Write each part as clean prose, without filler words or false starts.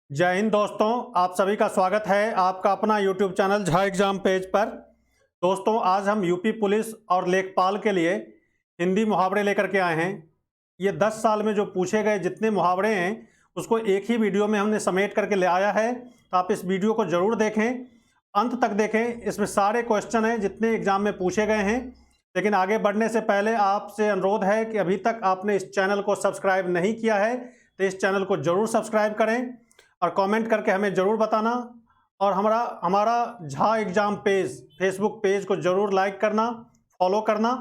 जय हिंद दोस्तों, आप सभी का स्वागत है आपका अपना YouTube channel Jha exam page पर। दोस्तों, आज हम यूपी पुलिस और लेखपाल के लिए हिंदी मुहावरे लेकर के आए हैं। ये 10 साल में जो पूछे गए जितने मुहावरे हैं उसको एक ही वीडियो में हमने समेट करके ले आया है, तो आप इस वीडियो को ज़रूर देखें, अंत तक देखें। इसमें सारे क्वेश्चन हैं जितने एग्जाम में पूछे गए हैं। लेकिन आगे बढ़ने से पहले आपसे अनुरोध है कि अभी तक आपने इस चैनल को सब्सक्राइब नहीं किया है तो इस चैनल को ज़रूर सब्सक्राइब करें और कमेंट करके हमें ज़रूर बताना। और हमारा Jha exam page Facebook page को ज़रूर लाइक करना, फॉलो करना,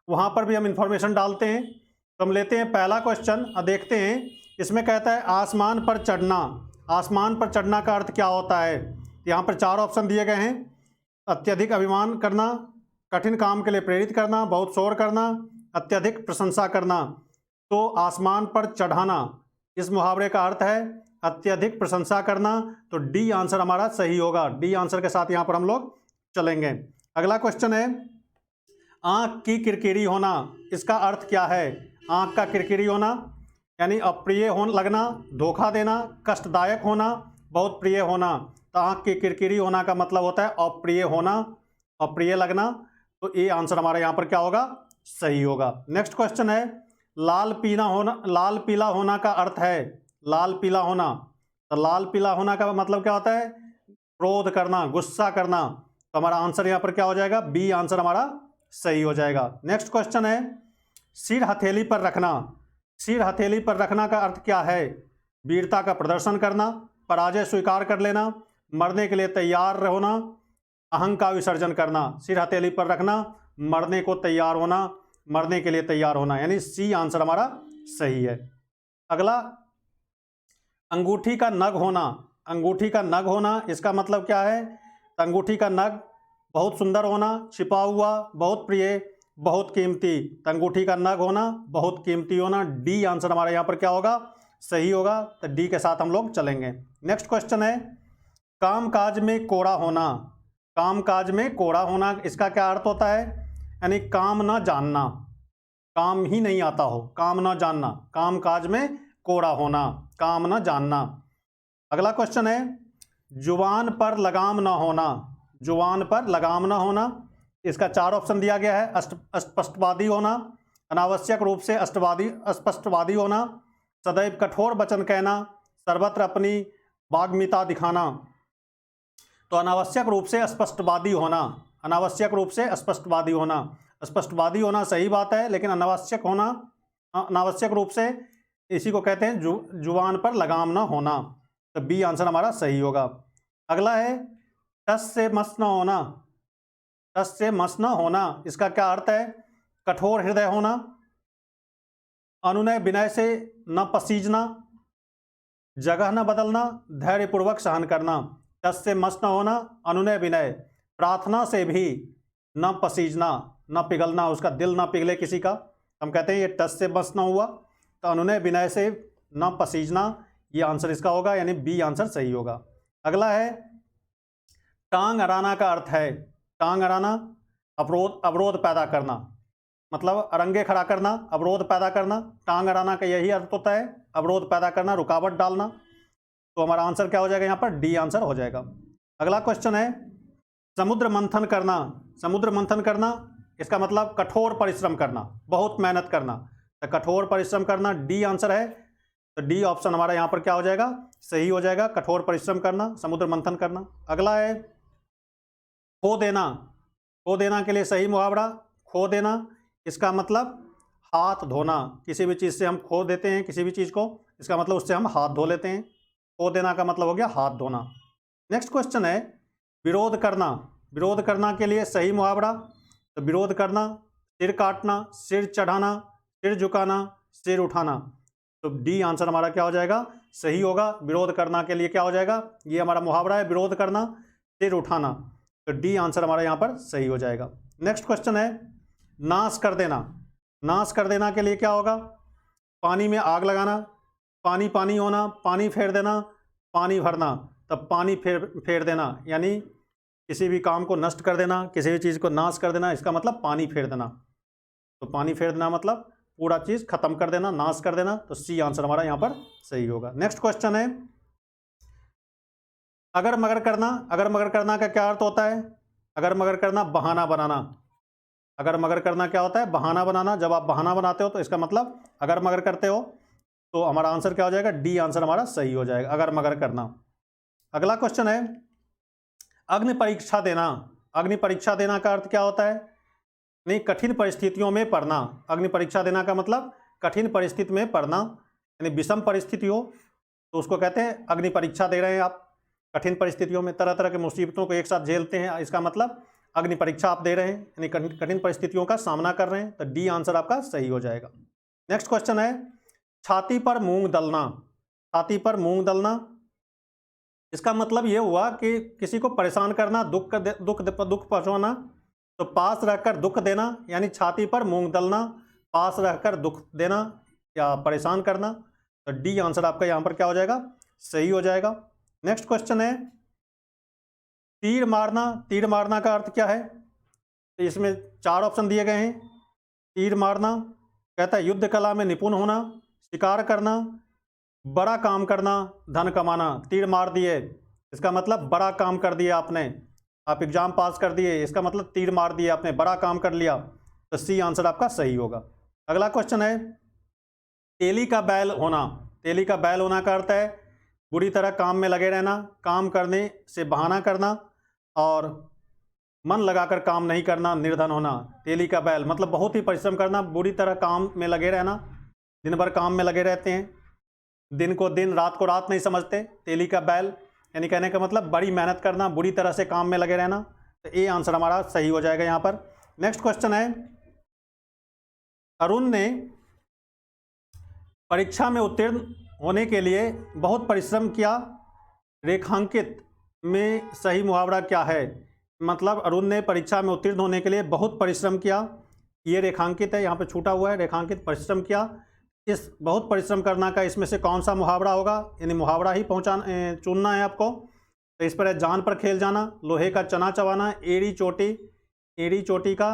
वहाँ पर भी हम इंफॉर्मेशन डालते हैं। तो हम लेते हैं पहला क्वेश्चन और देखते हैं। इसमें कहता है आसमान पर चढ़ना। आसमान पर चढ़ना का अर्थ क्या होता है? यहाँ पर 4 ऑप्शन दिए गए हैं। अत्यधिक अभिमान करना, कठिन काम के लिए प्रेरित करना, बहुत शोर करना, अत्यधिक प्रशंसा करना। तो आसमान पर चढ़ाना इस मुहावरे का अर्थ है अत्यधिक प्रशंसा करना। तो डी आंसर हमारा सही होगा। डी आंसर के साथ यहाँ पर हम लोग चलेंगे। अगला क्वेश्चन है आंख की किरकिरी होना। इसका अर्थ क्या है? आंख का किरकिरी होना यानी अप्रिय होना लगना, धोखा देना, कष्टदायक होना, बहुत प्रिय होना। तो आंख की किरकिरी होना का मतलब होता है अप्रिय होना, अप्रिय लगना। तो ये आंसर हमारा यहाँ पर क्या होगा? सही होगा। नेक्स्ट क्वेश्चन है लाल पीला होना का अर्थ है लाल पीला होना। तो लाल पीला होना का मतलब क्या होता है? क्रोध करना, गुस्सा करना। तो हमारा आंसर यहाँ पर क्या हो जाएगा? बी आंसर हमारा सही हो जाएगा। नेक्स्ट क्वेश्चन है सिर हथेली पर रखना। सिर हथेली पर रखना का अर्थ क्या है? वीरता का प्रदर्शन करना, पराजय स्वीकार कर लेना, मरने के लिए तैयार होना, अहंकार का विसर्जन करना। सिर हथेली पर रखना, मरने को तैयार होना, मरने के लिए तैयार होना, यानी सी आंसर हमारा सही है। अगला अंगूठी का नग होना। अंगूठी का नग होना इसका मतलब क्या है? अंगूठी का नग बहुत सुंदर होना, छिपा हुआ, बहुत प्रिय, बहुत कीमती। अंगूठी का नग होना, बहुत कीमती होना। डी आंसर हमारा यहाँ पर क्या होगा? सही होगा। तो डी के साथ हम लोग चलेंगे। नेक्स्ट क्वेश्चन है कामकाज में कोड़ा होना। कामकाज में कोड़ा होना इसका क्या अर्थ होता है? यानी काम ना जानना, काम ही नहीं आता हो, काम ना जानना। कामकाज में कोड़ा होना, काम ना जानना। अगला क्वेश्चन है जुबान पर लगाम ना होना। जुबान पर लगाम ना होना इसका 4 ऑप्शन दिया गया है। अस्पष्टवादी होना, अनावश्यक रूप से अस्पष्टवादी होना, सदैव कठोर वचन कहना, सर्वत्र अपनी वाग्मिता दिखाना। तो अनावश्यक रूप से अस्पष्टवादी होना, अनावश्यक रूप से अस्पष्टवादी होना। स्पष्टवादी होना सही बात है, लेकिन अनावश्यक होना, अनावश्यक रूप से इसी को कहते हैं जुबान पर लगाम ना होना। तो बी आंसर हमारा सही होगा। अगला है टस से मस न होना। टस से मस न होना इसका क्या अर्थ है? कठोर हृदय होना, अनुनय विनय से न पसीजना, जगह न बदलना, धैर्यपूर्वक सहन करना। टस से मस न होना, अनुनय विनय, प्रार्थना से भी न पसीजना, न पिघलना, उसका दिल ना पिघले किसी का। हम कहते हैं ये टस से मस न हुआ। तो अनुनय विनय से न पसीजना, ये आंसर इसका होगा, यानी बी आंसर सही होगा। अगला है टांग अड़ाना का अर्थ है। टांग अड़ाना अवरोध पैदा करना, मतलब अरंगे खड़ा करना, अवरोध पैदा करना। टांग अड़ाना का यही अर्थ होता है, अवरोध पैदा करना, रुकावट डालना। तो हमारा आंसर क्या हो जाएगा? यहाँ पर डी आंसर हो जाएगा। अगला क्वेश्चन है समुद्र मंथन करना। समुद्र मंथन करना इसका मतलब कठोर परिश्रम करना, बहुत मेहनत करना। तो कठोर परिश्रम करना डी आंसर है। तो डी ऑप्शन हमारा यहाँ पर क्या हो जाएगा? सही हो जाएगा। कठोर परिश्रम करना, समुद्र मंथन करना। अगला है खो देना। खो देना के लिए सही मुहावरा खो देना इसका मतलब हाथ धोना। किसी भी चीज़ से हम खो देते हैं किसी भी चीज़ को, इसका मतलब उससे हम हाथ धो लेते हैं। खो देना का मतलब हो गया हाथ धोना। नेक्स्ट क्वेश्चन है विरोध करना। विरोध करना के लिए सही मुहावरा। तो विरोध करना सिर काटना, सिर चढ़ाना, सिर झुकाना, सिर उठाना। तो डी आंसर हमारा क्या हो जाएगा? सही होगा। विरोध करना के लिए क्या हो जाएगा? ये हमारा मुहावरा है, विरोध करना, सिर उठाना। तो डी आंसर हमारा यहाँ पर सही हो जाएगा। नेक्स्ट क्वेश्चन है नाश कर देना। नाश कर देना के लिए क्या होगा? पानी में आग लगाना, पानी पानी होना, पानी फेर देना, पानी भरना। तब पानी फेर देना यानी किसी भी काम को नष्ट कर देना, किसी भी चीज़ को नाश कर देना, इसका मतलब पानी फेर देना। तो पानी फेर देना मतलब पूरा चीज़ खत्म कर देना, नाश कर देना। तो सी आंसर हमारा यहाँ पर सही होगा। नेक्स्ट क्वेश्चन है अगर मगर करना, अगर मगर करना का क्या अर्थ होता है? अगर मगर करना बहाना बनाना। अगर मगर करना क्या होता है? बहाना बनाना। जब आप बहाना बनाते हो तो इसका मतलब अगर मगर करते हो, तो हमारा आंसर क्या हो जाएगा? डी आंसर हमारा सही हो जाएगा, अगर मगर करना। अगला क्वेश्चन है अग्नि परीक्षा देना। अग्नि परीक्षा देना का अर्थ क्या होता है? नहीं, कठिन परिस्थितियों में पढ़ना। अग्नि परीक्षा देना का मतलब कठिन परिस्थिति में पढ़ना, यानी विषम परिस्थिति हो तो उसको कहते हैं अग्नि परीक्षा दे रहे हैं आप। कठिन परिस्थितियों में तरह तरह की मुसीबतों को एक साथ झेलते हैं, इसका मतलब अग्नि परीक्षा आप दे रहे हैं, यानी कठिन परिस्थितियों का सामना कर रहे हैं। तो डी आंसर आपका सही हो जाएगा। नेक्स्ट क्वेश्चन है छाती पर मूंग दलना। छाती पर मूंग दलना, इसका मतलब ये हुआ कि किसी को परेशान करना, दुख पहुंचाना। तो पास रहकर दुख देना, यानी छाती पर मूंग दलना, पास रहकर दुख देना या परेशान करना। तो डी आंसर आपका यहाँ पर क्या हो जाएगा? सही हो जाएगा। नेक्स्ट क्वेश्चन है तीर मारना। तीर मारना का अर्थ क्या है? तो इसमें 4 ऑप्शन दिए गए हैं। तीर मारना कहता है युद्ध कला में निपुण होना, शिकार करना, बड़ा काम करना, धन कमाना। तीर मार दिए, इसका मतलब बड़ा काम कर दिया आपने, आप एग्जाम पास कर दिए, इसका मतलब तीर मार दिया आपने, बड़ा काम कर लिया। तो सी आंसर आपका सही होगा। अगला क्वेश्चन है तेली का बैल होना। तेली का बैल होना का अर्थ है बुरी तरह काम में लगे रहना, काम करने से बहाना करना और मन लगाकर काम नहीं करना, निर्धन होना। तेली का बैल मतलब बहुत ही परिश्रम करना, बुरी तरह काम में लगे रहना, दिन भर काम में लगे रहते हैं, दिन को दिन रात को रात नहीं समझते। तेली का बैल यानी कहने का मतलब बड़ी मेहनत करना, बुरी तरह से काम में लगे रहना। तो ए आंसर हमारा सही हो जाएगा यहाँ पर। नेक्स्ट क्वेश्चन है अरुण ने परीक्षा में उत्तीर्ण होने के लिए बहुत परिश्रम किया, रेखांकित में सही मुहावरा क्या है? मतलब अरुण ने परीक्षा में उत्तीर्ण होने के लिए बहुत परिश्रम किया, ये रेखांकित है, यहाँ पे छूटा हुआ है, रेखांकित परिश्रम किया। इस बहुत परिश्रम करना का इसमें से कौन सा मुहावरा होगा? यानी मुहावरा ही चुनना है आपको। तो इस पर है जान पर खेल जाना, लोहे का चना चबाना, एड़ी चोटी का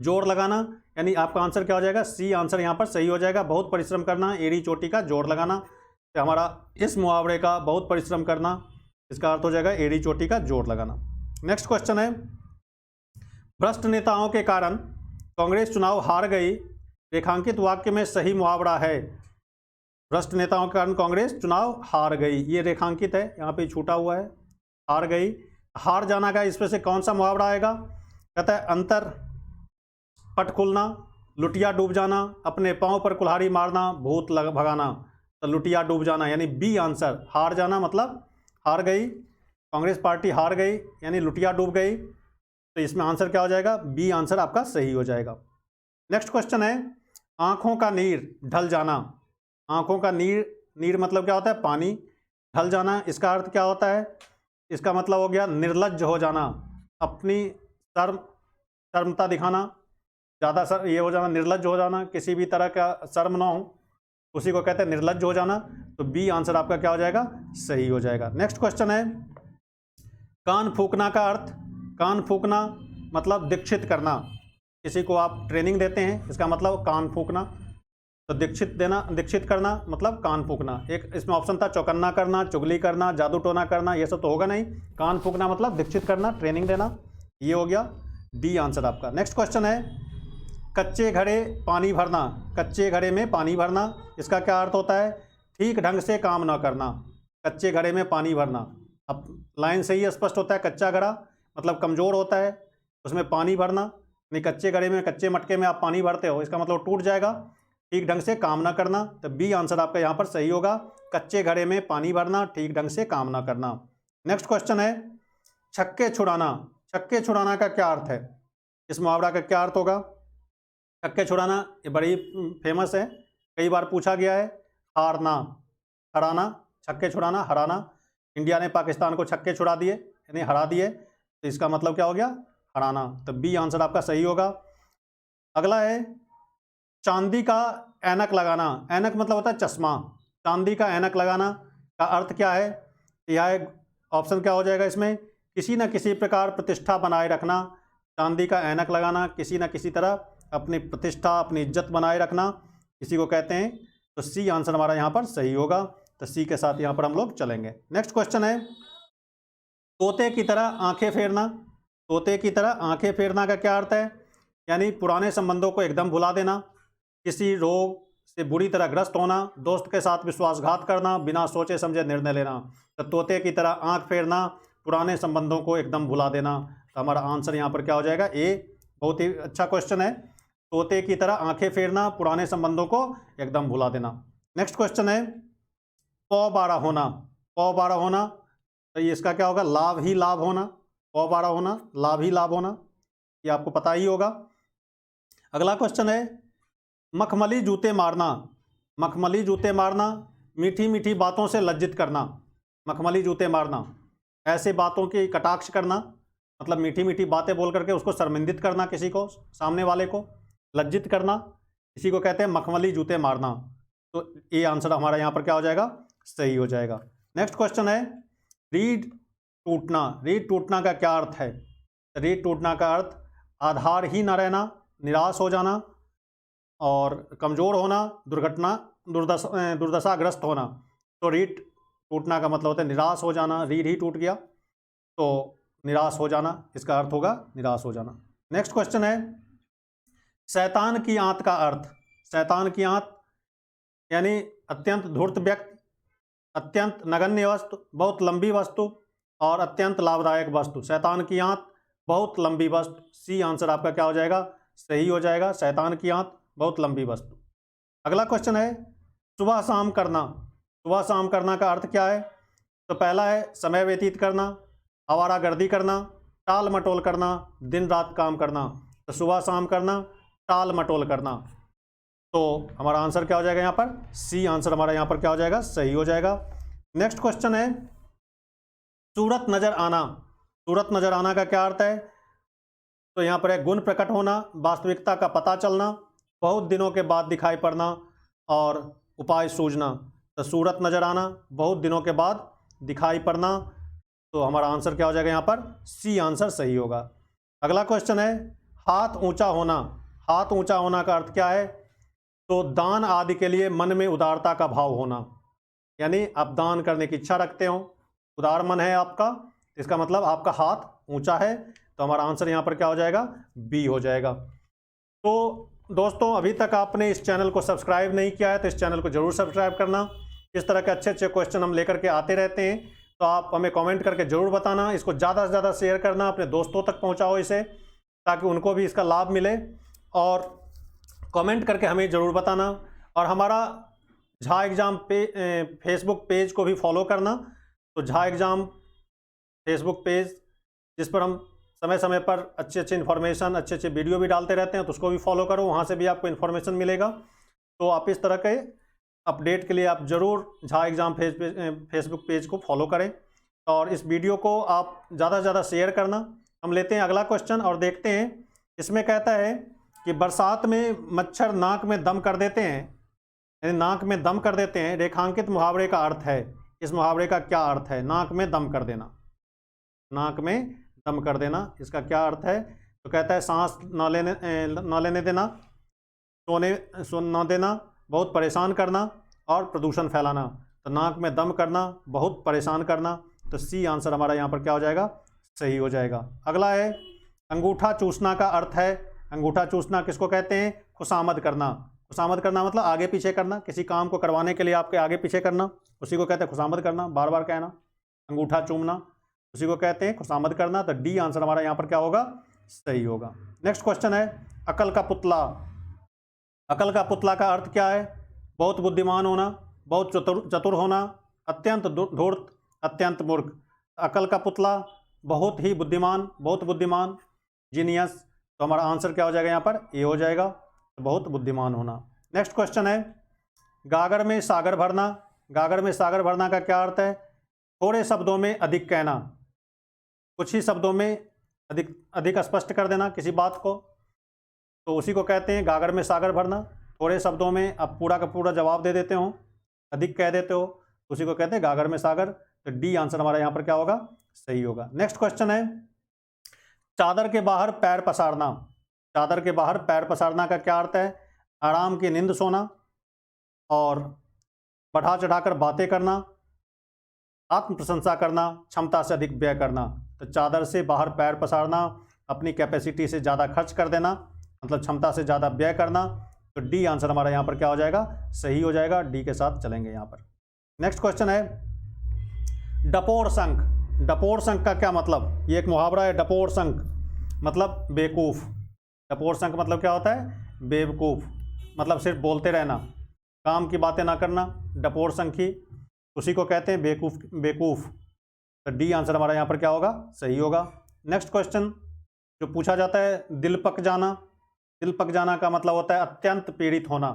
जोर लगाना। यानी आपका आंसर क्या हो जाएगा? सी आंसर यहाँ पर सही हो जाएगा। बहुत परिश्रम करना, एड़ी चोटी का जोर लगाना। तो हमारा इस मुहावरे का बहुत परिश्रम करना, इसका अर्थ हो जाएगा एड़ी चोटी का जोर लगाना। नेक्स्ट क्वेश्चन है भ्रष्ट नेताओं के कारण कांग्रेस चुनाव हार गई, रेखांकित वाक्य में सही मुहावरा है। भ्रष्ट नेताओं के कारण कांग्रेस चुनाव हार गई, ये रेखांकित है, यहाँ पे छूटा हुआ है, हार गई। हार जाना का इसमें से कौन सा मुहावरा आएगा? कहता है अंतर पट खुलना, लुटिया डूब जाना, अपने पांव पर कुल्हाड़ी मारना, भूत भगाना। तो लुटिया डूब जाना यानी बी आंसर। हार जाना मतलब हार गई, कांग्रेस पार्टी हार गई यानी लुटिया डूब गई। तो इसमें आंसर क्या हो जाएगा? बी आंसर आपका सही हो जाएगा। नेक्स्ट क्वेश्चन है आंखों का नीर ढल जाना। आंखों का नीर मतलब क्या होता है? पानी। ढल जाना इसका अर्थ क्या होता है? इसका मतलब हो गया निर्लज्ज हो जाना, अपनी शर्मता दिखाना, ज़्यादा ये हो जाना, निर्लज्ज हो जाना, किसी भी तरह का शर्म ना हो, उसी को कहते हैं निर्लज्ज हो जाना। तो बी आंसर आपका क्या हो जाएगा? सही हो जाएगा। नेक्स्ट क्वेश्चन है कान फूकना का अर्थ। कान फूकना मतलब दीक्षित करना, किसी को आप ट्रेनिंग देते हैं, इसका मतलब कान फूकना। तो दीक्षित करना मतलब कान फूकना। एक इसमें ऑप्शन था चौकन्ना करना, चुगली करना, जादू टोना करना, ये सब तो होगा नहीं। कान फूकना मतलब दीक्षित करना, ट्रेनिंग देना, ये हो गया डी आंसर आपका। नेक्स्ट क्वेश्चन है कच्चे घड़े पानी भरना। कच्चे घड़े में पानी भरना, इसका क्या अर्थ होता है? ठीक ढंग से काम ना करना, कच्चे घड़े में पानी भरना। अब लाइन से ही स्पष्ट होता है, कच्चा घड़ा मतलब कमज़ोर होता है, उसमें पानी भरना, नहीं कच्चे घड़े में, कच्चे मटके में आप पानी भरते हो, इसका मतलब टूट जाएगा। ठीक ढंग से काम ना करना, तो बी आंसर आपका यहाँ पर सही होगा। कच्चे घड़े में पानी भरना, ठीक ढंग से काम ना करना। नेक्स्ट क्वेश्चन है छक्के छुड़ाना। छक्के छुड़ाना का क्या अर्थ है? इस मुहावरा का क्या अर्थ होगा? छक्के छुड़ाना ये बड़ी फेमस है, कई बार पूछा गया है। हारना, हराना, छक्के छुड़ाना, हराना। इंडिया ने पाकिस्तान को छक्के छुड़ा दिए यानी हरा दिए, तो इसका मतलब क्या हो गया? हराना। तो बी आंसर आपका सही होगा। अगला है चांदी का ऐनक लगाना। ऐनक मतलब होता है चश्मा। चांदी का ऐनक लगाना का अर्थ क्या है? यह ऑप्शन क्या हो जाएगा इसमें? किसी न किसी प्रकार प्रतिष्ठा बनाए रखना। चांदी का ऐनक लगाना किसी न किसी तरह अपनी प्रतिष्ठा, अपनी इज्जत बनाए रखना, इसी को कहते हैं। तो सी आंसर हमारा यहाँ पर सही होगा। तो सी के साथ यहाँ पर हम लोग चलेंगे। नेक्स्ट क्वेश्चन है, तोते की तरह आंखें फेरना। तोते की तरह आंखें फेरना का क्या अर्थ है? यानी पुराने संबंधों को एकदम भुला देना, किसी रोग से बुरी तरह ग्रस्त होना, दोस्त के साथ विश्वासघात करना, बिना सोचे समझे निर्णय लेना। तो तोते की तरह आंख फेरना, पुराने संबंधों को एकदम भुला देना। तो हमारा आंसर यहाँ पर क्या हो जाएगा? ए। बहुत ही अच्छा क्वेश्चन है। तोते की तरह आंखें फेरना, पुराने संबंधों को एकदम भुला देना। नेक्स्ट क्वेश्चन है, पौ बारह होना। पौ बारह होना, तो ये इसका क्या होगा? लाभ ही लाभ होना। पौ बारह होना, लाभ ही लाभ होना, ये आपको पता ही होगा। अगला क्वेश्चन है, मखमली जूते मारना। मखमली जूते मारना, मीठी मीठी बातों से लज्जित करना। मखमली जूते मारना, ऐसे बातों की कटाक्ष करना, मतलब मीठी मीठी बातें बोल करके उसको शर्मिंदित करना, किसी को, सामने वाले को लज्जित करना, इसी को कहते हैं मखमली जूते मारना। तो ये आंसर हमारा यहाँ पर क्या हो जाएगा? सही हो जाएगा। नेक्स्ट क्वेश्चन है, रीढ़ टूटना। रीढ़ टूटना का क्या अर्थ है? रीढ़ टूटना का अर्थ आधार ही न रहना, निराश हो जाना और कमज़ोर होना, दुर्दशाग्रस्त होना। तो रीढ़ टूटना का मतलब होता है निराश हो जाना। रीढ़ ही टूट गया तो निराश हो जाना, इसका अर्थ होगा निराश हो जाना। नेक्स्ट क्वेश्चन है, शैतान की आंत का अर्थ। शैतान की आंत यानी अत्यंत धूर्त व्यक्ति, अत्यंत नगण्य वस्तु, बहुत लंबी वस्तु और अत्यंत लाभदायक वस्तु। शैतान की आंत, बहुत लंबी वस्तु। सी आंसर आपका क्या हो जाएगा? सही हो जाएगा। शैतान की आंत, बहुत लंबी वस्तु। अगला क्वेश्चन है, सुबह शाम करना। सुबह शाम करना का अर्थ क्या है? तो पहला है समय व्यतीत करना, आवारागर्दी करना, टाल मटोल करना, दिन रात काम करना। तो सुबह शाम करना, टाल मटोल करना। तो हमारा आंसर क्या हो जाएगा यहाँ पर? सी आंसर हमारा यहाँ पर क्या हो जाएगा? सही हो जाएगा। नेक्स्ट क्वेश्चन है, सूरत नजर आना। सूरत नजर आना का क्या अर्थ है? तो यहाँ पर है गुण प्रकट होना, वास्तविकता का पता चलना, बहुत दिनों के बाद दिखाई पड़ना और उपाय सूझना। तो सूरत नजर आना, बहुत दिनों के बाद दिखाई पड़ना। तो हमारा आंसर क्या हो जाएगा यहाँ पर? सी आंसर सही होगा। अगला क्वेश्चन है, हाथ ऊंचा होना। हाथ ऊंचा होना का अर्थ क्या है? तो दान आदि के लिए मन में उदारता का भाव होना, यानी आप दान करने की इच्छा रखते हो, उदार मन है आपका, इसका मतलब आपका हाथ ऊंचा है। तो हमारा आंसर यहाँ पर क्या हो जाएगा? बी हो जाएगा। तो दोस्तों, अभी तक आपने इस चैनल को सब्सक्राइब नहीं किया है तो इस चैनल को जरूर सब्सक्राइब करना। इस तरह के अच्छे अच्छे क्वेश्चन हम लेकर के आते रहते हैं, तो आप हमें कमेंट करके ज़रूर बताना। इसको ज़्यादा से ज़्यादा शेयर करना, अपने दोस्तों तक पहुँचाओ इसे, ताकि उनको भी इसका लाभ मिले। और कमेंट करके हमें ज़रूर बताना। और हमारा झा एग्ज़ाम फेसबुक पेज को भी फॉलो करना। तो झा एग्ज़ाम फेसबुक पेज, जिस पर हम समय समय पर अच्छे अच्छे इन्फॉर्मेशन, अच्छे अच्छे वीडियो भी डालते रहते हैं, तो उसको भी फॉलो करो, वहाँ से भी आपको इन्फॉर्मेशन मिलेगा। तो आप इस तरह के अपडेट के लिए आप ज़रूर झा एग्ज़ाम फेसबुक पेज को फॉलो करें और इस वीडियो को आप ज़्यादा से ज़्यादा शेयर करना। हम लेते हैं अगला क्वेश्चन और देखते हैं। इसमें कहता है कि बरसात में मच्छर नाक में दम कर देते हैं, यानी नाक में दम कर देते हैं, रेखांकित मुहावरे का अर्थ है। इस मुहावरे का क्या अर्थ है? नाक में दम कर देना। नाक में दम कर देना, इसका क्या अर्थ है? तो कहता है सांस न लेने देना, सोने न देना, बहुत परेशान करना और प्रदूषण फैलाना। तो नाक में दम करना, बहुत परेशान करना। तो सी आंसर हमारा यहाँ पर क्या हो जाएगा? सही हो जाएगा। अगला है, अंगूठा चूसना का अर्थ है। अंगूठा चूसना किसको कहते हैं? खुशामद करना। खुशामद करना मतलब आगे पीछे करना, किसी काम को करवाने के लिए आपके आगे पीछे करना, उसी को कहते हैं खुशामद करना, बार बार कहना। अंगूठा चूमना, उसी को कहते हैं खुशामद करना। तो डी आंसर हमारा यहाँ पर क्या होगा? सही होगा। नेक्स्ट क्वेश्चन है, अकल का पुतला। अकल का पुतला का अर्थ क्या है? बहुत बुद्धिमान होना, बहुत चतुर होना, अत्यंत धूर्त, अत्यंत मूर्ख। अकल का पुतला, बहुत ही बुद्धिमान, बहुत बुद्धिमान, जीनियस। तो हमारा आंसर क्या हो जाएगा यहाँ पर? ए हो जाएगा, तो बहुत बुद्धिमान होना। नेक्स्ट क्वेश्चन है, गागर में सागर भरना। गागर में सागर भरना का क्या अर्थ है? थोड़े शब्दों में अधिक कहना, कुछ ही शब्दों में अधिक स्पष्ट कर देना किसी बात को, तो उसी को कहते हैं गागर में सागर भरना। थोड़े शब्दों में आप पूरा का पूरा जवाब दे देते हो, अधिक कह देते हो, उसी को कहते हैं गागर में सागर। तो डी आंसर हमारा यहाँ पर क्या होगा? सही होगा। नेक्स्ट क्वेश्चन है, चादर के बाहर पैर पसारना। चादर के बाहर पैर पसारना का क्या अर्थ है? आराम की नींद सोना और बढ़ा चढ़ाकर बातें करना, आत्म प्रशंसा करना, क्षमता से अधिक व्यय करना। तो चादर से बाहर पैर पसारना, अपनी कैपेसिटी से ज़्यादा खर्च कर देना, मतलब क्षमता से ज़्यादा व्यय करना। तो डी आंसर हमारा यहाँ पर क्या हो जाएगा, सही हो जाएगा। डी के साथ चलेंगे यहाँ पर। नेक्स्ट क्वेश्चन है डपोर शंख। डपोर शंख का क्या मतलब, ये एक मुहावरा है। डपोर शंख मतलब बेवकूफ़। डपोर शंख मतलब क्या होता है, बेवकूफ़, मतलब सिर्फ बोलते रहना, काम की बातें ना करना। डपोर शंखी उसी को कहते हैं बेवकूफ़। बेवकूफ़। तो डी आंसर हमारा यहाँ पर क्या होगा, सही होगा। नेक्स्ट क्वेश्चन जो पूछा जाता है, दिल पक जाना। दिल पक जाना का मतलब होता है अत्यंत पीड़ित होना,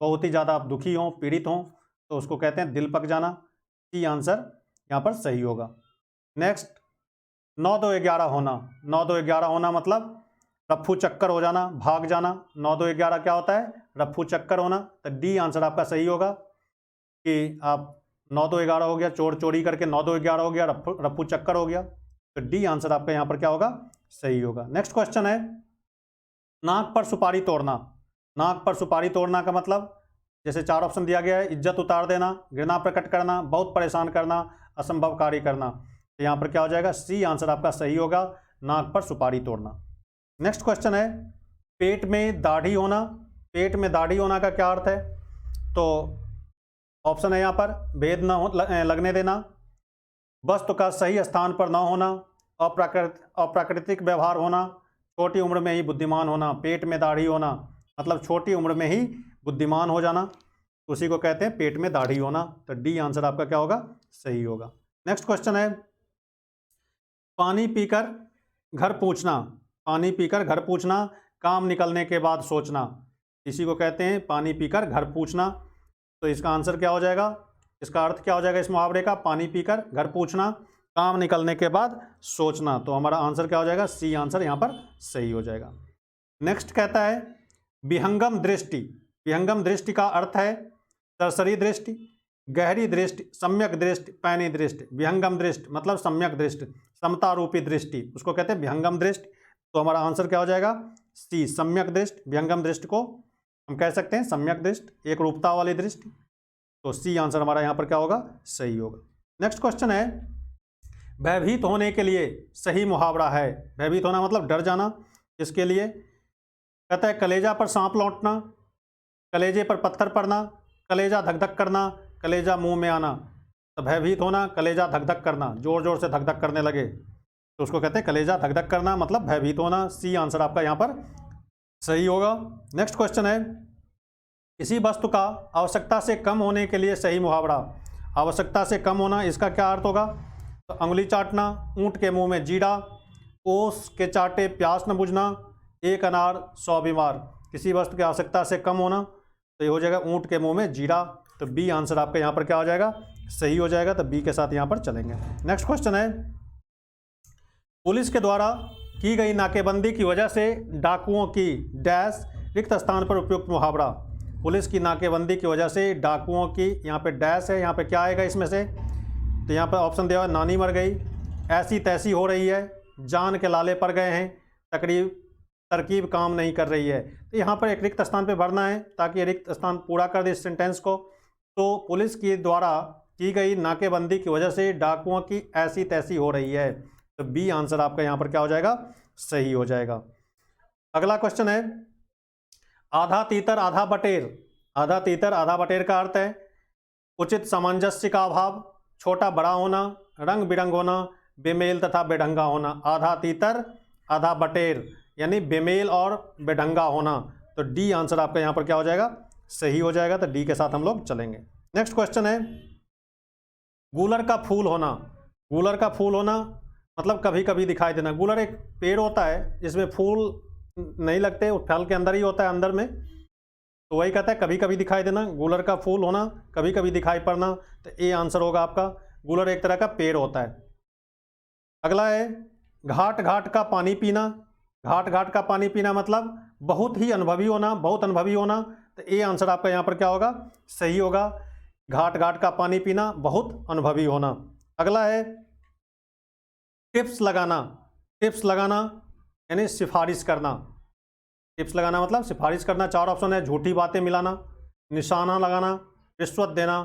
बहुत ही ज़्यादा आप दुखी हों, पीड़ित हों, तो उसको कहते हैं दिल पक जाना। सी आंसर यहाँ पर सही होगा। नेक्स्ट 9-2-11 होना। 9-2-11 होना मतलब रफ्फू चक्कर हो जाना, भाग जाना। 9-2-11 क्या होता है, रफ्फू चक्कर होना। तो डी आंसर आपका सही होगा कि आप 9-2-11 हो गया, चोर चोरी करके 9-2-11 हो गया, रफ्फू चक्कर हो गया। तो डी आंसर आपका यहाँ पर क्या होगा, सही होगा। नेक्स्ट क्वेश्चन है नाक पर सुपारी तोड़ना। नाक पर सुपारी तोड़ना का मतलब, जैसे 4 ऑप्शन दिया गया है, इज्जत उतार देना, घृणा प्रकट करना, बहुत परेशान करना, असंभव कार्य करना। तो यहाँ पर क्या हो जाएगा, सी आंसर आपका सही होगा, नाक पर सुपारी तोड़ना। नेक्स्ट क्वेश्चन है पेट में दाढ़ी होना। पेट में दाढ़ी होना का क्या अर्थ है, तो ऑप्शन है यहाँ पर भेद न लगने देना, वस्तु का सही स्थान पर न होना, अप्राकृतिक व्यवहार होना, छोटी उम्र में ही बुद्धिमान होना। पेट में दाढ़ी होना मतलब छोटी उम्र में ही बुद्धिमान हो जाना, उसी को कहते हैं पेट में दाढ़ी होना। तो डी आंसर आपका क्या होगा, सही होगा। नेक्स्ट क्वेश्चन है पानी पीकर घर पूछना। पानी पीकर घर पूछना, काम निकलने के बाद सोचना, इसी को कहते हैं पानी पीकर घर पूछना। तो इसका आंसर क्या हो जाएगा, इसका अर्थ क्या हो जाएगा इस मुहावरे का, पानी पीकर घर पूछना, काम निकलने के बाद सोचना। तो हमारा आंसर क्या हो जाएगा, सी आंसर यहाँ पर सही हो जाएगा। नेक्स्ट कहता है विहंगम दृष्टि। विहंगम दृष्टि का अर्थ है सरसरी दृष्टि, गहरी दृष्टि, सम्यक दृष्टि, पैनी दृष्टि। विहंगम दृष्टि मतलब सम्यक दृष्टि, समता रूपी दृष्टि, उसको कहते हैं विहंगम दृष्टि। तो हमारा आंसर क्या हो जाएगा, सी सम्यक दृष्टि। विहंगम दृष्टि को हम कह सकते हैं सम्यक दृष्टि, एक रूपता वाली दृष्टि। तो सी आंसर हमारा यहाँ पर क्या होगा, सही होगा। नेक्स्ट क्वेश्चन है भयभीत होने के लिए सही मुहावरा है। भयभीत होना मतलब डर जाना, इसके लिए कहता है कलेजा पर सांप लौटना, कलेजे पर पत्थर पड़ना, कलेजा धक धक करना, कलेजा मुंह में आना। तो भयभीत होना, कलेजा धक धक करना, जोर जोर से धक धक करने लगे, तो उसको कहते हैं कलेजा धक धक करना, मतलब भयभीत होना। सी आंसर आपका यहाँ पर सही होगा। नेक्स्ट क्वेश्चन है किसी वस्तु का आवश्यकता से कम होने के लिए सही मुहावरा। आवश्यकता से कम होना, इसका क्या अर्थ होगा, तो अंगुली चाटना, ऊँट के मुंह में जीरा, ओस के चाटे प्यास न बुझना, एक अनार 100 बीमार। किसी वस्तु की आवश्यकता से कम होना, तो ये हो जाएगा ऊँट के मुंह में जीरा। तो बी आंसर आपका यहाँ पर क्या हो जाएगा, सही हो जाएगा। तो बी के साथ यहाँ पर चलेंगे। नेक्स्ट क्वेश्चन है पुलिस के द्वारा की गई नाकेबंदी की वजह से डाकुओं की डैश रिक्त स्थान पर उपयुक्त मुहावरा। पुलिस की नाकेबंदी की वजह से डाकुओं की, यहाँ पे डैश है, यहाँ पे क्या आएगा इसमें से, तो यहाँ पर ऑप्शन दिया हुआ नानी मर गई, ऐसी तैसी हो रही है, जान के लाले पड़ गए हैं, तरकीब काम नहीं कर रही है। तो यहाँ पर एक रिक्त स्थान पे भरना है ताकि रिक्त स्थान पूरा कर दे इस सेंटेंस को। तो पुलिस के द्वारा की गई नाकेबंदी की वजह से डाकुओं की ऐसी तैसी हो रही है। तो बी आंसर आपका यहाँ पर क्या हो जाएगा, सही हो जाएगा। अगला क्वेश्चन है आधा तीतर आधा बटेर। आधा तीतर आधा बटेर का अर्थ है उचित सामंजस्य का अभाव, छोटा बड़ा होना, रंग बिरंग होना, बेमेल तथा बेढंगा होना। आधा तीतर आधा बटेर यानी बेमेल और बेढंगा होना। तो डी आंसर आपका यहाँ पर क्या हो जाएगा, सही हो जाएगा। तो डी के साथ हम लोग चलेंगे। नेक्स्ट क्वेश्चन है गूलर का फूल होना। गूलर का फूल होना मतलब कभी कभी दिखाई देना। गूलर एक पेड़ होता है जिसमें फूल नहीं लगते, वो फल के अंदर ही होता है, अंदर में, तो वही कहता है कभी कभी दिखाई देना। गूलर का फूल होना, कभी कभी दिखाई पड़ना। तो ए आंसर होगा आपका। गूलर एक तरह का पेड़ होता है। अगला है घाट घाट का पानी पीना। घाट घाट का पानी पीना मतलब बहुत ही अनुभवी होना, बहुत अनुभवी होना। तो ए आंसर आपका यहाँ पर क्या होगा, सही होगा। घाट घाट का पानी पीना, बहुत अनुभवी होना। अगला है टिप्स लगाना। टिप्स लगाना यानी सिफारिश करना। टिप्स लगाना मतलब सिफारिश करना। 4 ऑप्शन है झूठी बातें मिलाना, निशाना लगाना, रिश्वत देना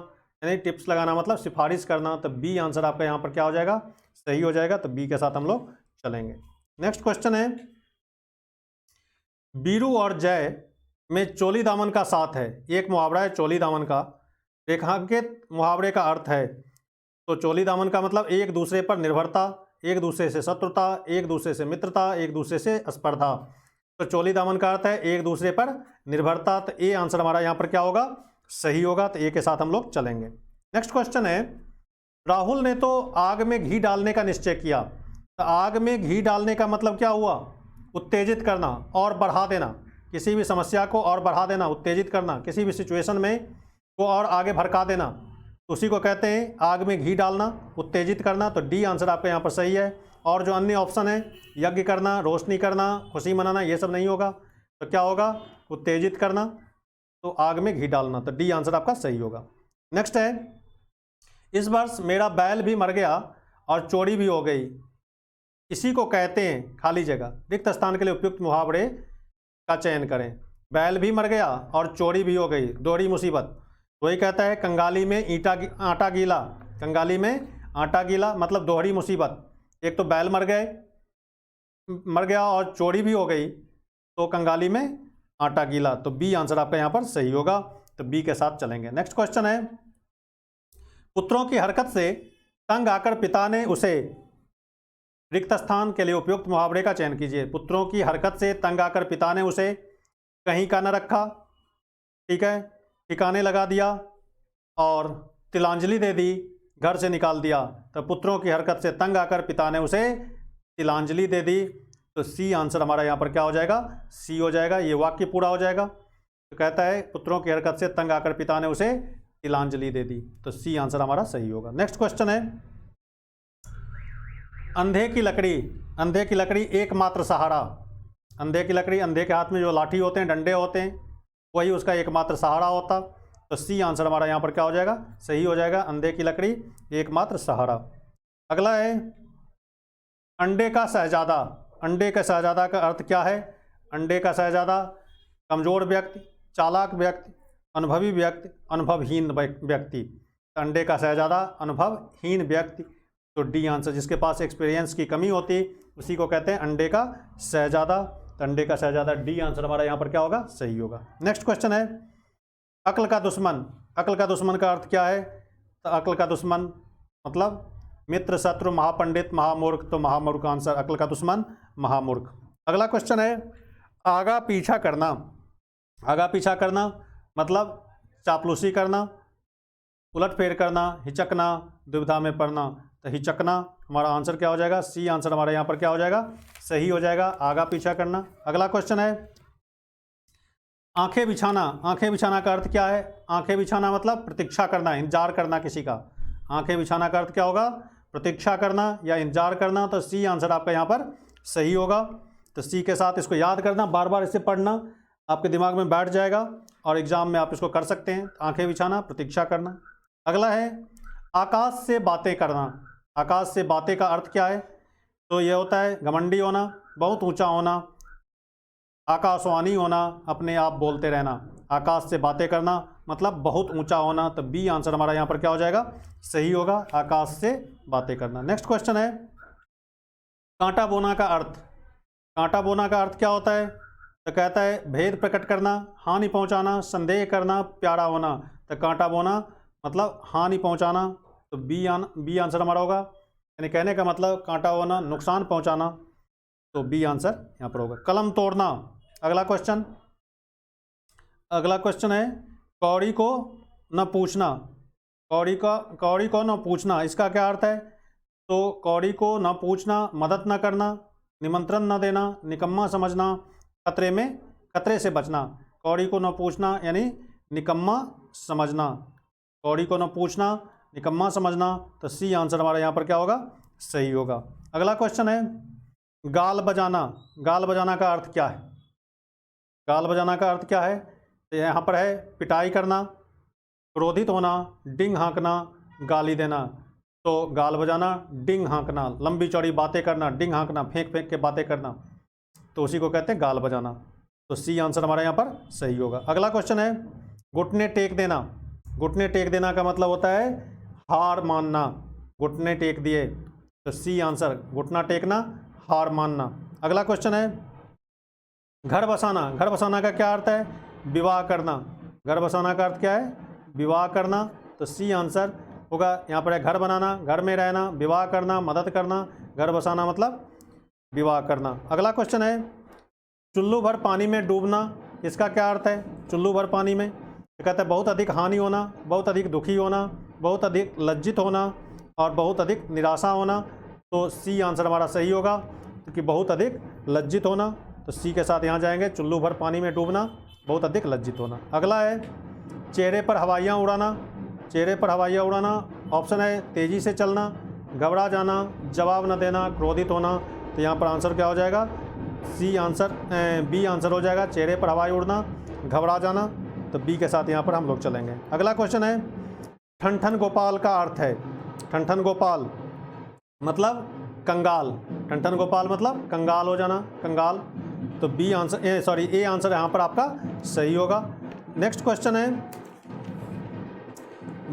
यानी टिप्स लगाना मतलब सिफारिश करना, तो बी आंसर आपका यहाँ पर क्या हो जाएगा, सही हो जाएगा। तो बी के साथ हम लोग चलेंगे। नेक्स्ट क्वेश्चन है, बीरू और जय में चोली दामन का साथ है। एक मुहावरा है चोली दामन का, रेखांकित मुहावरे का अर्थ है। तो चोली दामन का मतलब एक दूसरे पर निर्भरता, एक दूसरे से शत्रुता, एक दूसरे से मित्रता, एक दूसरे से स्पर्धा। तो चोली दामन का अर्थ है एक दूसरे पर निर्भरता। तो ए आंसर हमारा यहाँ पर क्या होगा, सही होगा। तो ए के साथ हम लोग चलेंगे। नेक्स्ट क्वेश्चन है, राहुल ने तो आग में घी डालने का निश्चय किया। तो आग में घी डालने का मतलब क्या हुआ, उत्तेजित करना और बढ़ा देना, किसी भी समस्या को और बढ़ा देना, उत्तेजित करना, किसी भी सिचुएशन में को और आगे भड़का देना, उसी को कहते हैं आग में घी डालना, उत्तेजित करना। तो डी आंसर आपका यहाँ पर सही है। और जो अन्य ऑप्शन है, यज्ञ करना, रोशनी करना, खुशी मनाना, ये सब नहीं होगा। तो क्या होगा, उत्तेजित करना, तो आग में घी डालना। तो डी आंसर आपका सही होगा। नेक्स्ट है, इस वर्ष मेरा बैल भी मर गया और चोरी भी हो गई, इसी को कहते हैं खाली जगह। रिक्त स्थान के लिए उपयुक्त मुहावरे का चयन करें। बैल भी मर गया और चोरी भी हो गई, दोहरी मुसीबत। वही कहता है कंगाली में आटा गीला, कंगाली में आटा गीला मतलब दोहरी मुसीबत। एक तो बैल मर गया और चोरी भी हो गई, तो कंगाली में आटा गीला। तो बी आंसर आपका यहाँ पर सही होगा। तो बी के साथ चलेंगे। नेक्स्ट क्वेश्चन है, पुत्रों की हरकत से तंग आकर पिता ने उसे, रिक्त स्थान के लिए उपयुक्त मुहावरे का चयन कीजिए। पुत्रों की हरकत से तंग आकर पिता ने उसे कहीं का न रखा, ठीक है, ठिकाने लगा दिया और तिलांजलि दे दी, घर से निकाल दिया। तो पुत्रों की हरकत से तंग आकर पिता ने उसे तिलांजलि दे दी। तो सी आंसर हमारा यहाँ पर क्या हो जाएगा, सी हो जाएगा। ये वाक्य पूरा हो जाएगा। तो कहता है पुत्रों की हरकत से तंग आकर पिता ने उसे तिलांजलि दे दी। तो सी आंसर हमारा सही होगा। नेक्स्ट क्वेश्चन है, अंधे की लकड़ी, अंधे की लकड़ी एकमात्र सहारा। अंधे की लकड़ी, अंधे के हाथ में जो लाठी होते हैं, डंडे होते हैं, वही उसका एकमात्र सहारा होता। तो सी आंसर हमारा यहाँ पर क्या हो जाएगा, सही हो जाएगा। अंधे की लकड़ी एकमात्र सहारा। अगला है, अंडे का शहजादा। अंडे का शहजादा का अर्थ क्या है। अंडे का शहजादा कमजोर व्यक्ति, चालाक व्यक्ति, अनुभवी व्यक्ति, अनुभवहीन व्यक्ति। अंडे का शहजादा अनुभवहीन व्यक्ति। तो डी आंसर, जिसके पास एक्सपीरियंस की कमी होती उसी को कहते हैं अंडे का शहजादा। तो अंडे का शहजादा डी आंसर हमारा यहाँ पर क्या होगा, सही होगा। नेक्स्ट क्वेश्चन है, अक्ल का दुश्मन। अक्ल का दुश्मन का अर्थ क्या है। तो अक्ल का दुश्मन मतलब मित्र, शत्रु, महापंडित, महामूर्ख। तो महामूर्ख आंसर, अक्ल का दुश्मन महामूर्ख। अगला क्वेश्चन है, आगा पीछा करना। आगा पीछा करना मतलब चापलूसी करना, उलटफेर करना, हिचकना, दुविधा में पड़ना। तो हिचकना हमारा आंसर क्या हो जाएगा, सी आंसर हमारा यहाँ पर क्या हो जाएगा, सही हो जाएगा, आगा पीछा करना। अगला क्वेश्चन है, आंखें बिछाना। आंखें बिछाना का अर्थ क्या है। आंखें बिछाना मतलब प्रतीक्षा करना, इंतजार करना किसी का। आंखें बिछाना का अर्थ क्या होगा, प्रतीक्षा करना या इंतजार करना। तो सी आंसर आपका यहाँ पर सही होगा। तो सी के साथ इसको याद करना, बार बार इसे पढ़ना, आपके दिमाग में बैठ जाएगा और एग्जाम में आप इसको कर सकते हैं। आंखें बिछाना, प्रतीक्षा करना। अगला है, आकाश से बातें करना। आकाश से बातें का अर्थ क्या है। तो यह होता है घमंडी होना, बहुत ऊंचा होना, आकाशवाणी होना, अपने आप बोलते रहना। आकाश से बातें करना मतलब बहुत ऊंचा होना। तो बी आंसर हमारा यहाँ पर क्या हो जाएगा, सही होगा, आकाश से बातें करना। नेक्स्ट क्वेश्चन है, कांटा बोना का अर्थ। कांटा बोना का अर्थ क्या होता है। तो कहता है भेद प्रकट करना, हानि पहुंचाना, संदेह करना, प्यारा होना। तो कांटा बोना मतलब हानि पहुंचाना। तो बी आंसर हमारा होगा, यानी कहने का मतलब कांटा होना, नुकसान पहुंचाना। तो बी आंसर यहाँ पर होगा। कलम तोड़ना। अगला क्वेश्चन है, कौड़ी को न पूछना। कौड़ी को न पूछना, इसका क्या अर्थ है। तो कौड़ी को न पूछना, मदद न करना, निमंत्रण न देना, निकम्मा समझना, खतरे से बचना। कौड़ी को न पूछना यानी निकम्मा समझना। कौड़ी को न पूछना, निकम्मा समझना। तो सी आंसर हमारा यहाँ पर क्या होगा, सही होगा। अगला क्वेश्चन है, गाल बजाना। गाल बजाना का अर्थ क्या है। गाल बजाना का अर्थ क्या है। तो यहाँ पर है पिटाई करना, क्रोधित होना, डिंग हाँकना, गाली देना। तो गाल बजाना, डिंग हाँकना, लंबी चौड़ी बातें करना, डिंग हाँकना, फेंक फेंक के बातें करना। तो उसी को कहते हैं गाल बजाना। तो सी आंसर हमारा यहाँ पर सही होगा। अगला क्वेश्चन है, घुटने टेक देना। घुटने टेक देना का मतलब होता है हार मानना, घुटने टेक दिए, तो सी आंसर, घुटना टेकना, हार मानना। अगला क्वेश्चन है घर बसाना। घर बसाना का क्या अर्थ है? विवाह करना। घर बसाना का अर्थ क्या है? विवाह करना, तो सी आंसर होगा। यहाँ पर है घर बनाना, घर में रहना, विवाह करना, मदद करना, घर बसाना मतलब विवाह करना। अगला क्वेश्चन है चुल्लू भर पानी में डूबना, इसका क्या अर्थ है? चुल्लू भर पानी में, तो कहते हैं बहुत अधिक हानि होना, बहुत अधिक दुखी होना, बहुत अधिक लज्जित होना और बहुत अधिक निराशा होना। तो सी आंसर हमारा सही होगा, क्योंकि बहुत अधिक लज्जित होना, तो सी के साथ यहाँ जाएंगे। चुल्लू भर पानी में डूबना, बहुत अधिक लज्जित होना। अगला है चेहरे पर हवाइयाँ उड़ाना। चेहरे पर हवाइयाँ उड़ाना, ऑप्शन है तेज़ी से चलना, घबरा जाना, जवाब न देना, क्रोधित होना। तो यहाँ पर आंसर क्या हो जाएगा? सी आंसर, बी आंसर हो जाएगा, चेहरे पर हवाई उड़ना, घबरा जाना। तो बी के साथ यहाँ पर हम लोग चलेंगे। अगला क्वेश्चन है ठन ठन गोपाल का अर्थ है। ठन ठन गोपाल मतलब कंगाल। ठन ठन गोपाल मतलब कंगाल हो जाना, कंगाल। तो बी आंसर, ए आंसर यहाँ पर आपका सही होगा। नेक्स्ट क्वेश्चन है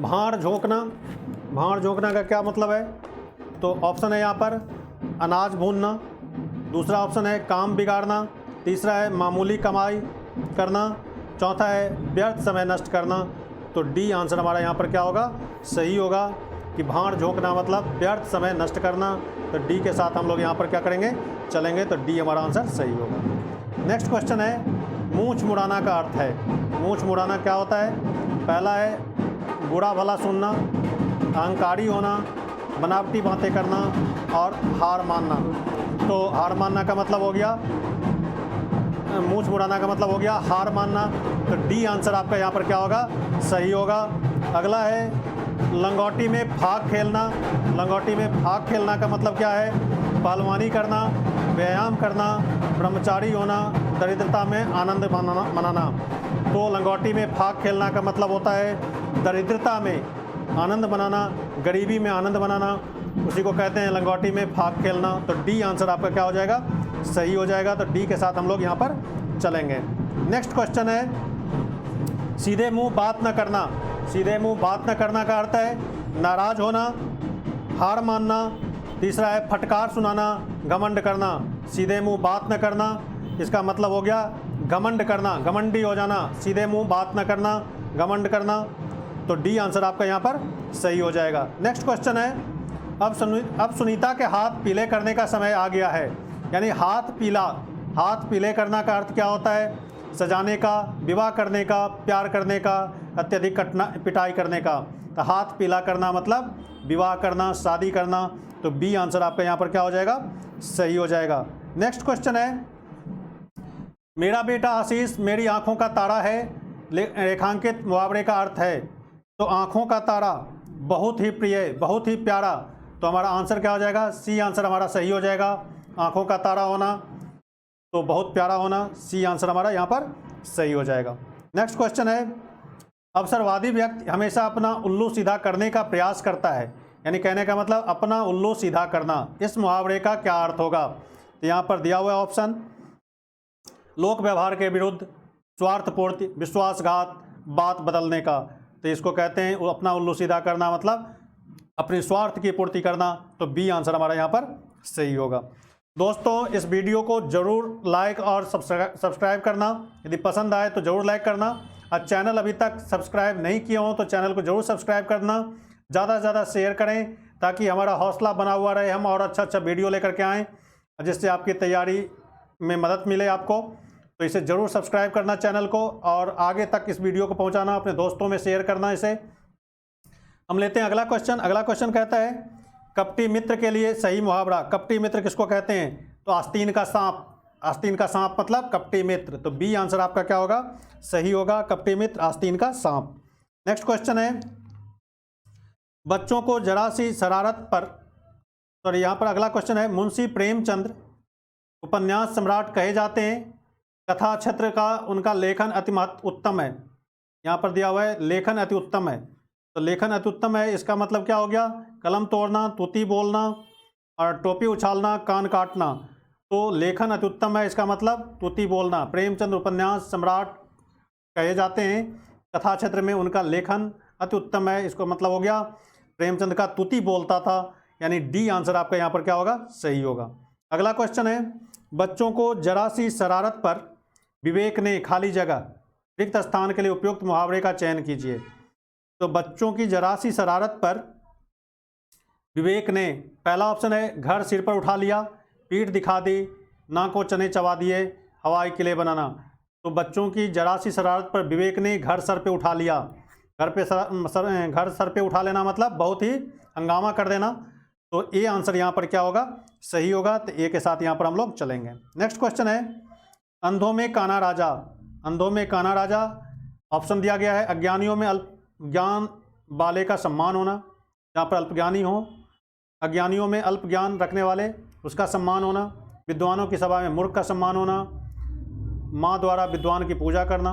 भाड़ झोंकना। भाड़ झोंकना का क्या मतलब है? तो ऑप्शन है यहाँ पर अनाज भूनना, दूसरा ऑप्शन है काम बिगाड़ना, तीसरा है मामूली कमाई करना, चौथा है व्यर्थ समय नष्ट करना। तो डी आंसर हमारा यहाँ पर क्या होगा? सही होगा, कि भाड़ झोंकना मतलब व्यर्थ समय नष्ट करना। तो डी के साथ हम लोग यहाँ पर क्या करेंगे? चलेंगे। तो डी हमारा आंसर सही होगा। नेक्स्ट क्वेश्चन है मूंछ मुड़ाना का अर्थ है। मूंछ मुड़ाना क्या होता है? पहला है बुरा भला सुनना, अहंकारी होना, बनावटी बातें करना और हार मानना। तो हार मानना का मतलब हो गया, मूंछ मुड़ाना का मतलब हो गया हार मानना। तो डी आंसर आपका यहाँ पर क्या होगा? सही होगा। अगला है लंगोटी में फाग खेलना। लंगोटी में फाग खेलना का मतलब क्या है? पहलवानी करना, व्यायाम करना, ब्रह्मचारी होना, दरिद्रता में आनंद मनाना। तो लंगोटी में फाग खेलना का मतलब होता है दरिद्रता में आनंद मनाना, गरीबी में आनंद मनाना, उसी को कहते हैं लंगोटी में फाग खेलना। तो डी आंसर आपका क्या हो जाएगा? सही हो जाएगा। तो डी के साथ हम लोग यहाँ पर चलेंगे। नेक्स्ट क्वेश्चन है सीधे मुंह बात न करना। सीधे मुंह बात न करना का अर्थ है नाराज होना, हार मानना, तीसरा है फटकार सुनाना, घमंड करना। सीधे मुंह बात न करना, इसका मतलब हो गया घमंड करना, घमंडी हो जाना। सीधे मुंह बात न करना, घमंड करना। तो डी आंसर आपका यहाँ पर सही हो जाएगा। नेक्स्ट क्वेश्चन है अब सुनीता के हाथ पीले करने का समय आ गया है। यानी हाथ पीला, हाथ पीले करना का अर्थ क्या होता है? सजाने का, विवाह करने का, प्यार करने का, अत्यधिक पिटाई करने का। तो हाथ पीला करना मतलब विवाह करना, शादी करना। तो बी आंसर आपका यहाँ पर क्या हो जाएगा? सही हो जाएगा। नेक्स्ट क्वेश्चन है मेरा बेटा आशीष मेरी आंखों का तारा है, रेखांकित मुहावरे का अर्थ है। तो आंखों का तारा बहुत ही प्रिय, बहुत ही प्यारा। तो हमारा आंसर क्या हो जाएगा? सी आंसर हमारा सही हो जाएगा। आंखों का तारा होना तो बहुत प्यारा होना, सी आंसर हमारा यहाँ पर सही हो जाएगा। नेक्स्ट क्वेश्चन है अवसरवादी व्यक्ति हमेशा अपना उल्लू सीधा करने का प्रयास करता है। यानी कहने का मतलब अपना उल्लू सीधा करना। इस मुहावरे का क्या अर्थ होगा? तो यहाँ पर दिया हुआ ऑप्शन लोक व्यवहार के विरुद्ध, स्वार्थपूर्ति, विश्वासघात, बात बदलने का। तो इसको कहते हैं अपना उल्लू सीधा करना मतलब अपने स्वार्थ की पूर्ति करना। तो बी आंसर हमारा यहाँ पर सही होगा। दोस्तों इस वीडियो को ज़रूर लाइक और सब्सक्राइब करना। यदि पसंद आए तो ज़रूर लाइक करना। और चैनल अभी तक सब्सक्राइब नहीं किए हो तो चैनल को ज़रूर सब्सक्राइब करना। ज़्यादा से ज़्यादा शेयर करें ताकि हमारा हौसला बना हुआ रहे, हम और अच्छा वीडियो लेकर के आएँ जिससे आपकी तैयारी में मदद मिले आपको। तो इसे ज़रूर सब्सक्राइब करना चैनल को, और आगे तक इस वीडियो को पहुंचाना, अपने दोस्तों में शेयर करना इसे। हम लेते हैं अगला क्वेश्चन। अगला क्वेश्चन कहता है कपटी मित्र के लिए सही मुहावरा। कपटी मित्र किसको कहते हैं? तो आस्तीन का सांप। आस्तीन का सांप मतलब कपटी मित्र। तो बी आंसर आपका क्या होगा? सही होगा, कपटी मित्र, आस्तीन का सांप। नेक्स्ट क्वेश्चन है बच्चों को जरा सी शरारत पर, सॉरी यहाँ पर अगला क्वेश्चन है मुंशी प्रेमचंद उपन्यास सम्राट कहे जाते हैं। कथा क्षेत्र का उनका लेखन अति उत्तम है। यहाँ पर दिया हुआ है लेखन अति उत्तम है। तो लेखन अति उत्तम है, इसका मतलब क्या हो गया? कलम तोड़ना, तूती बोलना और टोपी उछालना, कान काटना। तो लेखन अति उत्तम है, इसका मतलब तूती बोलना। प्रेमचंद उपन्यास सम्राट कहे जाते हैं। कथा क्षेत्र में उनका लेखन अति उत्तम है, इसको मतलब हो गया प्रेमचंद का तुति बोलता था, यानी डी आंसर आपका यहाँ पर क्या होगा, सही होगा। अगला क्वेश्चन है, बच्चों को जरा सी शरारत पर विवेक ने खाली जगह रिक्त स्थान के लिए उपयुक्त मुहावरे का चयन कीजिए। तो बच्चों की जरा सी शरारत पर विवेक ने, पहला ऑप्शन है घर सिर पर उठा लिया, पीठ दिखा दी, नाक को चने चबा दिए, हवाई किले बनाना। तो बच्चों की जरा सी शरारत पर विवेक ने घर सर पे उठा लिया। घर सर पे उठा लेना मतलब बहुत ही हंगामा कर देना। तो ए आंसर यहाँ पर क्या होगा, सही होगा। तो ए के साथ यहाँ पर हम लोग चलेंगे। नेक्स्ट क्वेश्चन है, अंधों में काना राजा। अंधों में काना राजा, ऑप्शन दिया गया है अज्ञानियों में अल्प ज्ञान वाले का सम्मान होना, जहाँ पर अल्पज्ञानी हो, अज्ञानियों में अल्प ज्ञान रखने वाले उसका सम्मान होना, विद्वानों की सभा में मूर्ख का सम्मान होना, माँ द्वारा विद्वान की पूजा करना,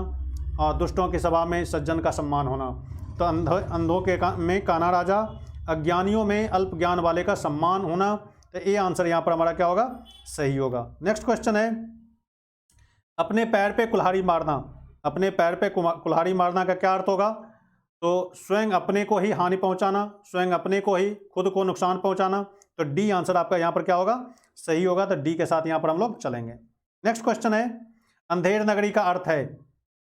और दुष्टों की सभा में सज्जन का सम्मान होना। तो अंधों में काना राजा, अज्ञानियों में अल्प ज्ञान वाले का सम्मान होना। तो ये आंसर यहाँ पर हमारा क्या होगा, सही होगा। नेक्स्ट क्वेश्चन है, अपने पैर पे कुल्हाड़ी मारना। अपने पैर पे कुल्हाड़ी मारना का क्या अर्थ होगा, तो स्वयं अपने को ही हानि पहुंचाना, स्वयं अपने को ही खुद को नुकसान पहुंचाना। तो डी आंसर आपका यहाँ पर क्या होगा, सही होगा। तो डी के साथ यहाँ पर हम लोग चलेंगे। नेक्स्ट क्वेश्चन है, अंधेर नगरी का अर्थ है।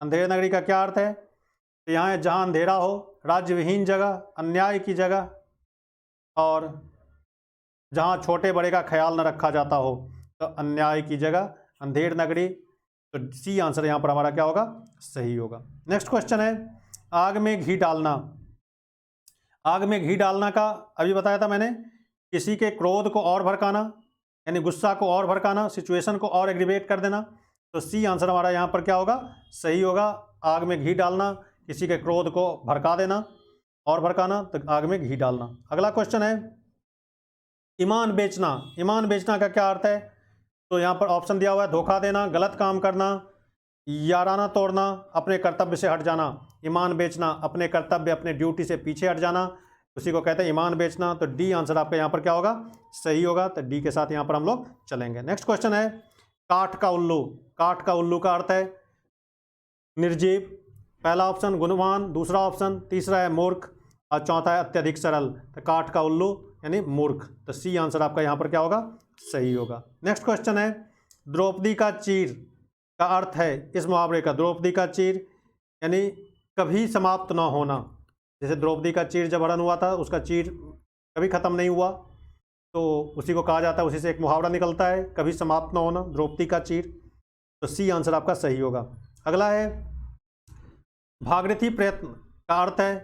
अंधेर नगरी का क्या अर्थ है, तो यहाँ है जहाँ अंधेरा हो, राज्य विहीन जगह, अन्याय की जगह, और जहाँ छोटे बड़े का ख्याल न रखा जाता हो। तो अन्याय की जगह, अंधेर नगरी। तो सी आंसर यहाँ पर हमारा क्या होगा, सही होगा। नेक्स्ट क्वेश्चन है, आग में घी डालना। आग में घी डालना का अभी बताया था मैंने, किसी के क्रोध को और भड़काना, यानी गुस्सा को और भड़काना, सिचुएशन को और एग्रीवेट कर देना। तो सी आंसर हमारा यहाँ पर क्या होगा, सही होगा। आग में घी डालना, किसी के क्रोध को भड़का देना और भड़काना, तो आग में घी डालना। अगला क्वेश्चन है, ईमान बेचना। ईमान बेचना का क्या अर्थ है, तो यहाँ पर ऑप्शन दिया हुआ है धोखा देना, गलत काम करना, याराना तोड़ना, अपने कर्तव्य से हट जाना। ईमान बेचना, अपने कर्तव्य अपने ड्यूटी से पीछे हट जाना, उसी को कहते हैं ईमान बेचना। तो डी आंसर आपका यहाँ पर क्या होगा, सही होगा। तो डी के साथ यहाँ पर हम लोग चलेंगे। नेक्स्ट क्वेश्चन है, काठ का उल्लू। काठ का उल्लू का अर्थ है निर्जीव। पहला ऑप्शन गुणवान, दूसरा ऑप्शन, तीसरा है मूर्ख, और चौथा है अत्यधिक सरल। तो काठ का उल्लू यानी मूर्ख। तो सी आंसर आपका यहाँ पर क्या होगा, सही होगा। नेक्स्ट क्वेश्चन है, द्रौपदी का चीर का अर्थ है इस मुहावरे का, द्रौपदी का चीर यानी कभी समाप्त ना होना। जैसे द्रौपदी का चीर जब हरण हुआ था, उसका चीर कभी ख़त्म नहीं हुआ, तो उसी को कहा जाता है, उसी से एक मुहावरा निकलता है, कभी समाप्त ना होना, द्रौपदी का चीर। तो सी आंसर आपका सही होगा। अगला है, भागीरथी प्रयत्न का अर्थ है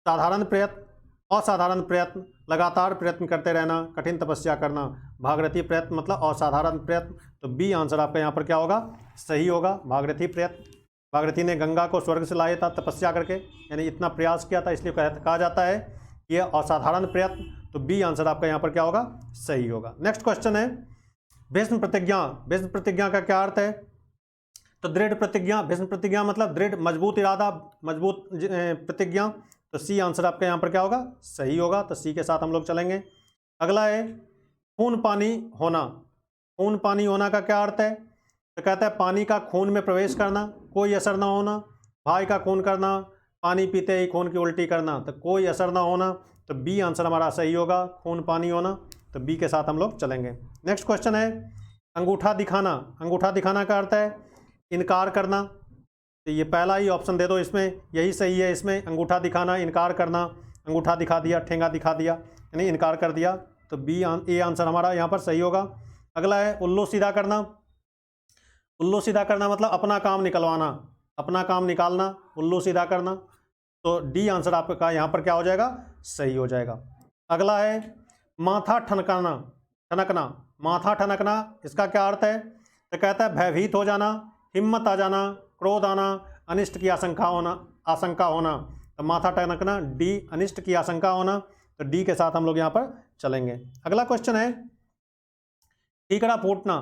साधारण प्रयत्न, असाधारण प्रयत्न, लगातार प्रयत्न करते रहना, कठिन तपस्या करना। भागीरथी प्रयत्न मतलब असाधारण प्रयत्न। तो बी आंसर आपका यहाँ पर क्या होगा, सही होगा, भागीरथी प्रयत्न। भागीरथी ने गंगा को स्वर्ग से लाया था तपस्या करके, यानी इतना प्रयास किया था, इसलिए कहा जाता है कि यह असाधारण प्रयत्न। तो बी आंसर आपका यहाँ पर क्या होगा, सही होगा। नेक्स्ट क्वेश्चन है, भीष्म प्रतिज्ञा। भीष्म प्रतिज्ञा का क्या अर्थ है, तो दृढ़ प्रतिज्ञा। भीष्म प्रतिज्ञा मतलब दृढ़, मजबूत इरादा, मजबूत प्रतिज्ञा। तो सी आंसर आपका यहाँ पर क्या होगा, सही होगा। तो सी के साथ हम लोग चलेंगे। अगला है, खून पानी होना। खून पानी होना का क्या अर्थ है, तो कहता है पानी का खून में प्रवेश करना, कोई असर ना होना, भाई का खून करना, पानी पीते ही खून की उल्टी करना, तो कोई असर ना होना। तो बी आंसर हमारा सही होगा, खून पानी होना। तो बी के साथ हम लोग चलेंगे। नेक्स्ट क्वेश्चन है, अंगूठा दिखाना। अंगूठा दिखाना का अर्थ है इनकार करना। तो ये पहला ही ऑप्शन दे दो, इसमें यही सही है। इसमें अंगूठा दिखाना, इनकार करना, अंगूठा दिखा दिया, ठेंगा दिखा दिया, यानी इनकार कर दिया। तो बी ए आंसर हमारा यहाँ पर सही होगा। अगला है, उल्लू सीधा करना। उल्लू सीधा करना मतलब अपना काम निकलवाना, अपना काम निकालना, उल्लू सीधा करना। तो डी आंसर आपका यहाँ पर क्या हो जाएगा, सही हो जाएगा। अगला है, माथा ठनकाना, ठनकना। माथा ठनकना, इसका क्या अर्थ है, तो कहता है भयभीत हो जाना, हिम्मत आ जाना, क्रोध आना, अनिष्ट की आशंका होना। तो माथा ठनकना, डी, अनिष्ट की आशंका होना। तो डी के साथ हम लोग यहाँ पर चलेंगे। अगला क्वेश्चन है, ठीकरा फूटना।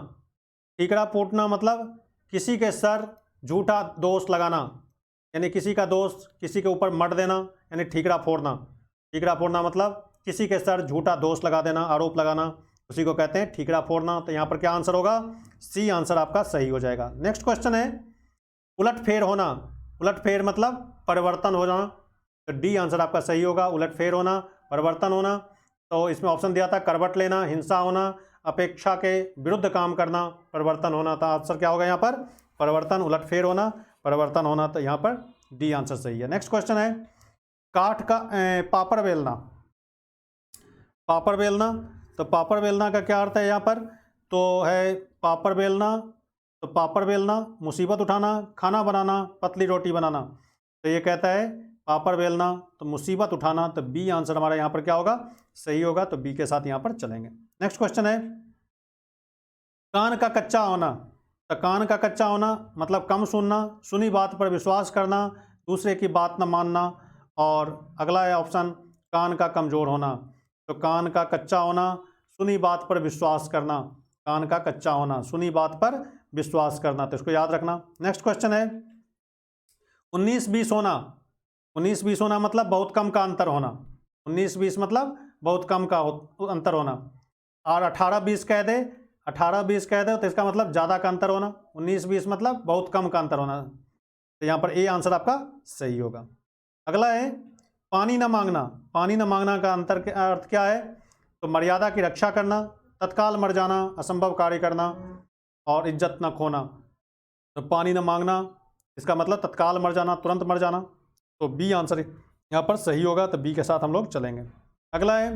ठीकरा फूटना मतलब किसी के सर झूठा दोष लगाना, यानी किसी का दोष किसी के ऊपर मढ़ देना, यानी ठीकरा फोड़ना। ठीकरा फोड़ना मतलब किसी के सर झूठा दोष लगा देना, आरोप लगाना, उसी को कहते हैं ठीकरा फोड़ना। तो यहाँ पर क्या आंसर होगा, सी आंसर आपका सही हो जाएगा। नेक्स्ट क्वेश्चन है, उलटफेर होना। उलटफेर मतलब परिवर्तन हो जाना, तो डी आंसर आपका सही होगा। उलटफेर होना, परिवर्तन होना, तो इसमें ऑप्शन दिया था करवट लेना, हिंसा होना, अपेक्षा के विरुद्ध काम करना, परिवर्तन होना। तो आंसर क्या होगा यहाँ पर? परिवर्तन, उलटफेर होना, परिवर्तन होना। तो यहाँ पर डी आंसर सही है। नेक्स्ट क्वेश्चन है काठ का पापड़ बेलना। पापड़ बेलना, तो पापड़ बेलना का क्या अर्थ है यहाँ पर? तो है पापड़ बेलना, तो पापड़ बेलना मुसीबत उठाना, खाना बनाना, पतली रोटी बनाना। तो ये कहता है पापड़ बेलना तो मुसीबत उठाना। तो बी आंसर हमारा यहाँ पर क्या होगा? सही होगा। तो बी के साथ यहाँ पर चलेंगे। नेक्स्ट क्वेश्चन है कान का कच्चा होना। तो कान का कच्चा होना मतलब कम सुनना, सुनी बात पर विश्वास करना, दूसरे की बात न मानना। और अगला है ऑप्शन कान का कमज़ोर होना। तो कान का कच्चा होना, सुनी बात पर विश्वास करना, कान का कच्चा होना, सुनी बात पर विश्वास करना। तो इसको याद रखना। नेक्स्ट क्वेश्चन है 19-20 होना। 19-20 होना मतलब बहुत कम का अंतर होना। 19-20 मतलब बहुत कम का अंतर होना। और 18-20 कह दे, 18-20 कह दे तो इसका मतलब ज़्यादा का अंतर होना। 19-20 मतलब बहुत कम का अंतर होना। तो यहाँ पर ए आंसर आपका सही होगा। अगला है पानी न मांगना। पानी न मांगना का अंतर के अर्थ क्या है? तो मर्यादा की रक्षा करना, तत्काल मर जाना, असंभव कार्य करना और इज्जत न खोना। तो पानी न मांगना इसका मतलब तत्काल मर जाना, तुरंत मर जाना। तो बी आंसर यहाँ पर सही होगा। तो बी के साथ हम लोग चलेंगे। अगला है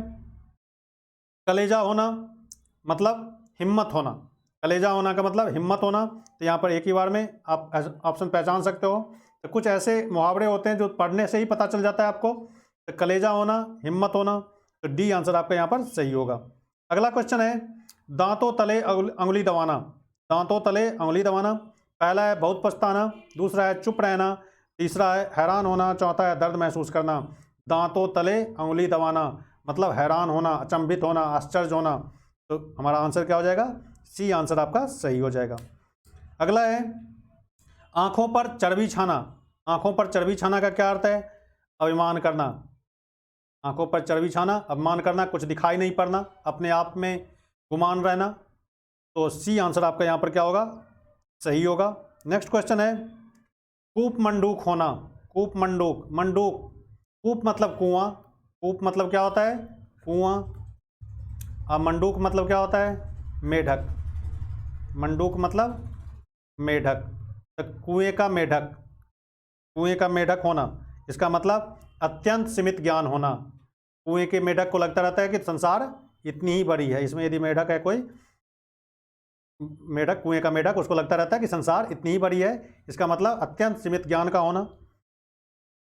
कलेजा होना मतलब हिम्मत होना। कलेजा होना का मतलब हिम्मत होना। तो यहाँ पर एक ही बार में आप ऑप्शन पहचान सकते हो। तो कुछ ऐसे मुहावरे होते हैं जो पढ़ने से ही पता चल जाता है आपको। तो कलेजा होना, हिम्मत होना। तो डी आंसर आपका यहाँ पर सही होगा। अगला क्वेश्चन है दांतों तले अंगुली दबाना। दांतों तले अंगुली दबाना। पहला है बहुत पछताना, दूसरा है चुप रहना, तीसरा है हैरान होना, चौथा है दर्द महसूस करना। दांतों तले अंगुली दबाना मतलब हैरान होना, अचंभित होना, आश्चर्य होना। तो हमारा आंसर क्या हो जाएगा? सी आंसर आपका सही हो जाएगा। अगला है आंखों पर चर्बी छाना। आंखों पर चर्बी छाना का क्या अर्थ है? अभिमान करना। आंखों पर चर्बी छाना, अभिमान करना, कुछ दिखाई नहीं पड़ना, अपने आप में गुमान रहना। तो सी आंसर आपका यहाँ पर क्या होगा? सही होगा। नेक्स्ट क्वेश्चन है कूप मंडूक होना। कूप मंडूक, मंडूक कूप मतलब कुआं। कूप मतलब क्या होता है? कुआं। अब मंडूक मतलब क्या होता है? मेढक। मंडूक मतलब मेढक। तो कुएं का मेढक, कुएं का मेढक होना इसका मतलब अत्यंत सीमित ज्ञान होना। कुएं के मेढक को लगता रहता है कि संसार इतनी ही बड़ी है। इसमें यदि मेढक है कोई मेढक, कुएं का मेढक, उसको लगता रहता है कि संसार इतनी ही बड़ी है। इसका मतलब अत्यंत सीमित ज्ञान का होना।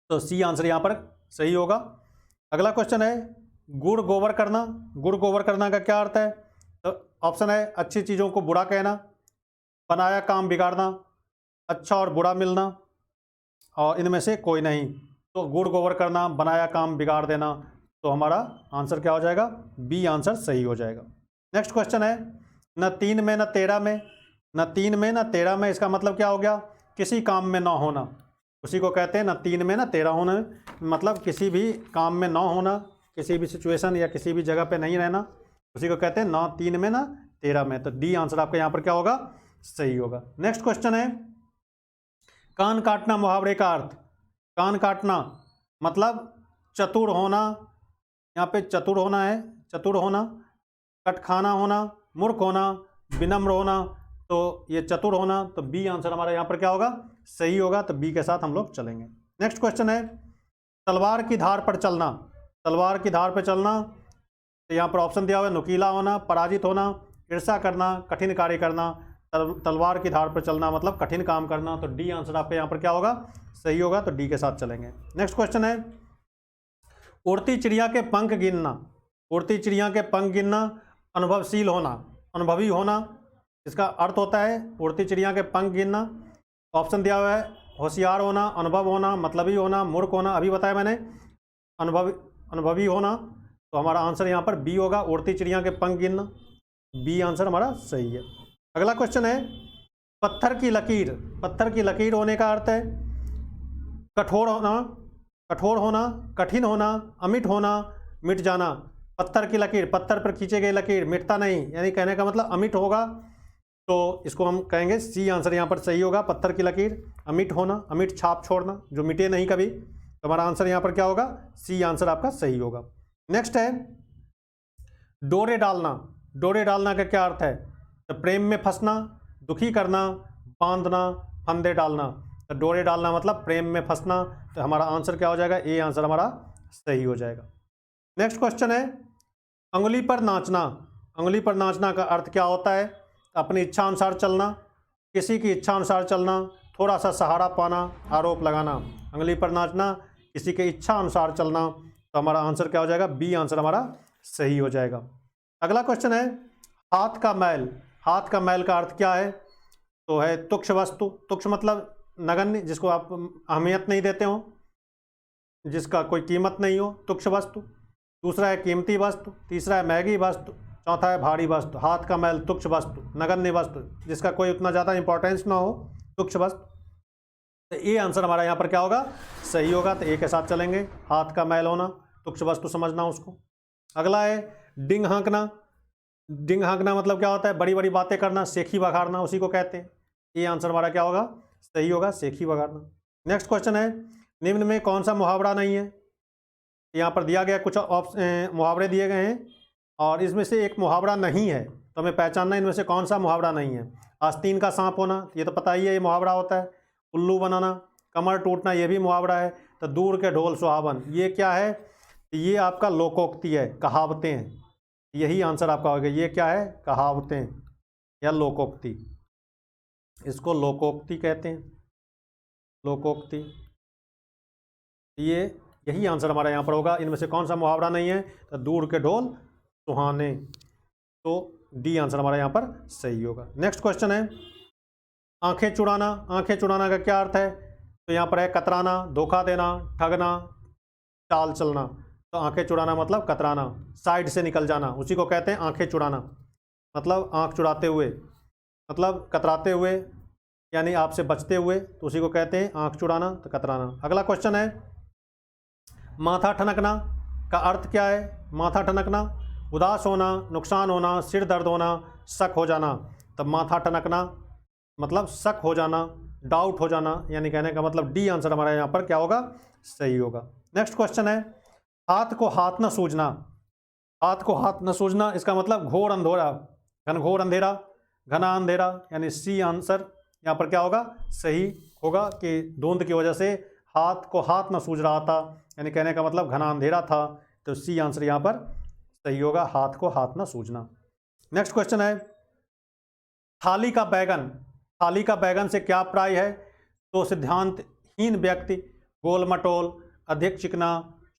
तो सी आंसर यहाँ पर सही होगा। अगला क्वेश्चन है गुड़ गोबर करना। गुड़ गोबर करना का क्या अर्थ है? तो ऑप्शन है अच्छी चीज़ों को बुरा कहना, बनाया काम बिगाड़ना, अच्छा और बुरा मिलना, और इनमें से कोई नहीं। तो गुड़ गोबर करना, बनाया काम बिगाड़ देना। तो हमारा आंसर क्या हो जाएगा? बी आंसर सही हो जाएगा। नेक्स्ट क्वेश्चन है न 3 में न 13 में। न 3 में न 13 में इसका मतलब क्या हो गया? किसी काम में ना होना। उसी को कहते हैं न 3 में न 13 होना, मतलब किसी भी काम में ना होना, किसी भी सिचुएशन या किसी भी जगह पे नहीं रहना। उसी को कहते हैं न 3 में न 13 में। तो डी आंसर आपका यहाँ पर क्या होगा? सही होगा। नेक्स्ट क्वेश्चन है कान काटना मुहावरे का अर्थ। कान काटना मतलब चतुर होना। यहाँ पे चतुर होना है, चतुर होना, कटखाना होना, मूर्ख होना, विनम्र होना। तो ये चतुर होना। तो बी आंसर हमारा यहाँ पर क्या होगा? सही होगा। तो बी के साथ हम लोग चलेंगे। नेक्स्ट क्वेश्चन है तलवार की धार पर चलना। तलवार की धार पर चलना, तो यहाँ पर ऑप्शन दिया हुआ है नुकीला होना, पराजित होना, ईर्ष्या करना, कठिन कार्य करना। तलवार की धार पर चलना मतलब कठिन काम करना। तो डी आंसर आपका यहाँ पर क्या होगा? सही होगा। तो डी के साथ चलेंगे। नेक्स्ट क्वेश्चन है उड़ती चिड़िया के पंख गिनना। उड़ती चिड़िया के पंख गिनना, अनुभवशील होना, अनुभवी होना। इसका अर्थ होता है उड़ती चिड़िया के पंख गिनना। ऑप्शन दिया हुआ है होशियार होना, अनुभव होना, मतलबी होना, मूर्ख होना। अभी बताया मैंने अनुभवी होना। तो हमारा आंसर यहाँ पर बी होगा, उड़ती चिड़िया के पंख गिनना। बी आंसर हमारा सही है। अगला क्वेश्चन है पत्थर की लकीर। पत्थर की लकीर होने का अर्थ है कठोर होना, कठोर होना, कठिन होना, अमिट होना, मिट जाना। पत्थर की लकीर, पत्थर पर खींचे गए लकीर मिटता नहीं, यानी कहने का मतलब अमिट होगा। तो इसको हम कहेंगे सी आंसर यहाँ पर सही होगा। पत्थर की लकीर, अमिट होना, अमिट छाप छोड़ना, जो मिटे नहीं कभी। तो हमारा आंसर यहाँ पर क्या होगा, सी आंसर आपका सही होगा। नेक्स्ट है डोरे डालना। डोरे डालना का क्या अर्थ है, तो प्रेम में फंसना, दुखी करना, बांधना, फंदे डालना। तो डोरे डालना मतलब प्रेम में फंसना, तो हमारा आंसर क्या हो जाएगा, ए आंसर हमारा सही हो जाएगा। नेक्स्ट क्वेश्चन है अंगुली पर नाचना। अंगुली पर नाचना का अर्थ क्या होता है, अपनी इच्छा अनुसार चलना, किसी की इच्छा अनुसार चलना, थोड़ा सा सहारा पाना, आरोप लगाना। अंगुली पर नाचना, किसी की इच्छा अनुसार चलना, तो हमारा आंसर क्या हो जाएगा, बी आंसर हमारा सही हो जाएगा। अगला क्वेश्चन है हाथ का मैल। हाथ का मैल का अर्थ क्या है, तो है तुच्छ वस्तु। तुच्छ मतलब नगण्य, जिसको आप अहमियत नहीं देते हो, जिसका कोई कीमत नहीं हो, तुच्छ वस्तु। दूसरा है कीमती वस्तु, तीसरा है महंगी वस्तु, चौथा है भारी वस्तु। हाथ का मैल तुच्छ वस्तु, नगण्य वस्तु, जिसका कोई उतना ज़्यादा इंपॉर्टेंस ना हो, तुच्छ वस्तु। तो ए आंसर हमारा यहाँ पर क्या होगा, सही होगा। तो ए के साथ चलेंगे, हाथ का मैल होना, तुच्छ वस्तु समझना उसको। अगला है डिंग हाँकना। डिंग हाँकना मतलब क्या होता है, बड़ी बड़ी बातें करना, सेखी बघाड़ना, उसी को कहते हैं। ये आंसर हमारा क्या होगा, सही होगा, सेखी बघाड़ना। नेक्स्ट क्वेश्चन है निम्न में कौन सा मुहावरा नहीं है। यहाँ पर दिया गया कुछ मुहावरे दिए गए हैं और इसमें से एक मुहावरा नहीं है, तो हमें पहचानना इनमें से कौन सा मुहावरा नहीं है। आस्तीन का सांप होना, ये तो पता ही है, ये मुहावरा होता है। उल्लू बनाना, कमर टूटना, ये भी मुहावरा है। तो दूर के ढोल सुहावन, ये क्या है, ये आपका लोकोक्ति है, कहावतें हैं। यही आंसर आपका होगा। ये क्या है, कहावतें या लोकोक्ति, इसको लोकोक्ति कहते हैं, लोकोक्ति। ये यही आंसर हमारा यहाँ पर होगा। इनमें से कौन सा मुहावरा नहीं है, तो दूर के ढोल सुहाने, तो डी आंसर हमारा यहाँ पर सही होगा। नेक्स्ट क्वेश्चन है आंखें चुराना। आंखें चुराना का क्या अर्थ है, तो यहाँ पर है कतराना, धोखा देना, ठगना, चाल चलना। तो आंखें चुराना मतलब कतराना, साइड से निकल जाना, उसी को कहते हैं आंखें चुराना। मतलब आंख चुराते हुए, मतलब कतराते हुए, यानी आपसे बचते हुए, तो उसी को कहते हैं आंख चुराना, तो कतराना। अगला क्वेश्चन है माथा ठनकना का अर्थ क्या है। माथा ठनकना उदास होना, नुकसान होना, सिर दर्द होना, शक हो जाना। तब माथा ठनकना मतलब शक हो जाना, डाउट हो जाना, यानी कहने का मतलब डी आंसर हमारा यहाँ पर क्या होगा, सही होगा। नेक्स्ट क्वेश्चन है हाथ को हाथ न सूझना। हाथ को हाथ न सूझना, इसका मतलब घोर अंधेरा, घनघोर अंधेरा, घना अंधेरा, यानी सी आंसर यहाँ पर क्या होगा, सही होगा कि धुंध की वजह से हाथ को हाथ न सूझ रहा था, यानी कहने का मतलब घना अंधेरा था। तो सी आंसर यहाँ पर सही होगा, हाथ को हाथ न सूझना। नेक्स्ट क्वेश्चन है थाली का बैगन। थाली का बैगन से क्या प्राय है, तो सिद्धांतहीन व्यक्ति, गोल मटोल, अधिक चिकना,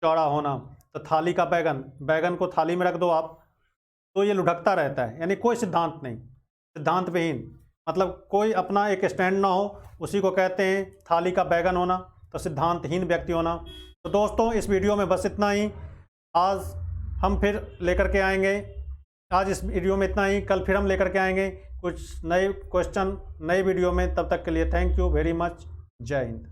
चौड़ा होना। तो थाली का बैगन, बैगन को थाली में रख दो आप, तो ये लुढ़कता रहता है, यानी कोई सिद्धांत नहीं, सिद्धांत विहीन, मतलब कोई अपना एक स्टैंड ना हो, उसी को कहते हैं थाली का बैगन होना, तो सिद्धांतहीन व्यक्ति होना। तो दोस्तों इस वीडियो में बस इतना ही। आज हम फिर लेकर के आएंगे, आज इस वीडियो में इतना ही, कल फिर हम लेकर के आएंगे कुछ नए क्वेश्चन नए वीडियो में। तब तक के लिए थैंक यू वेरी मच, जय हिंद।